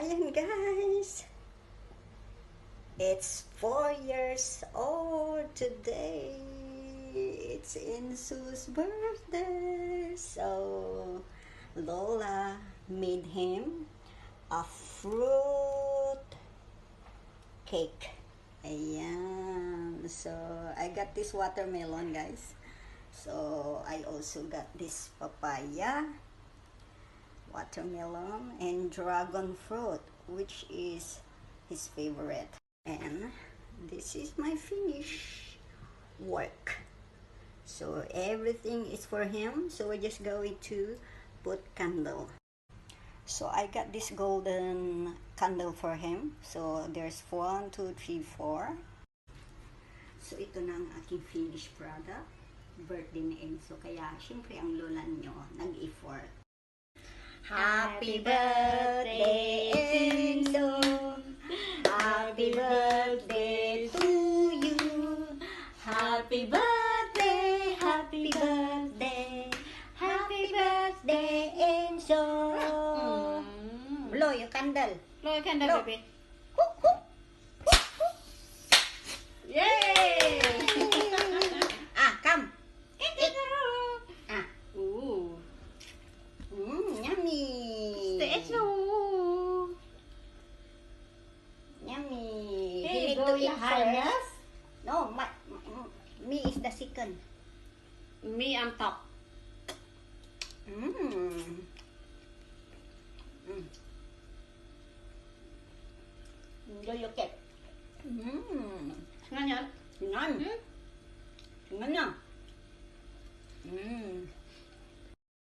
Ayan guys, it's 4 years old today. It's Ensu's birthday. So Lola made him a fruit cake. Ayan. So I got this watermelon guys. So I also got this papaya, watermelon, and dragon fruit, which is his favorite. And this is my finish work. So everything is for him. So we're just going to put candle. So I got this golden candle for him. So there's 1, 2, 3, 4. So ito na ang aking finished product. Birthday ni Enzo. Kaya syempre ang lola nyo nag-effort. Happy birthday, Enzo! Happy birthday to you! Happy birthday, happy birthday, happy birthday, Enzo! Blow your candle. Blow your candle, Blow. baby. Hook, hook. Yay! Come. Eat. Ooh. Yummy. The Enzo. Yummy. Hey, He need blow to eat your harness. first. No, me is the second. Me on top.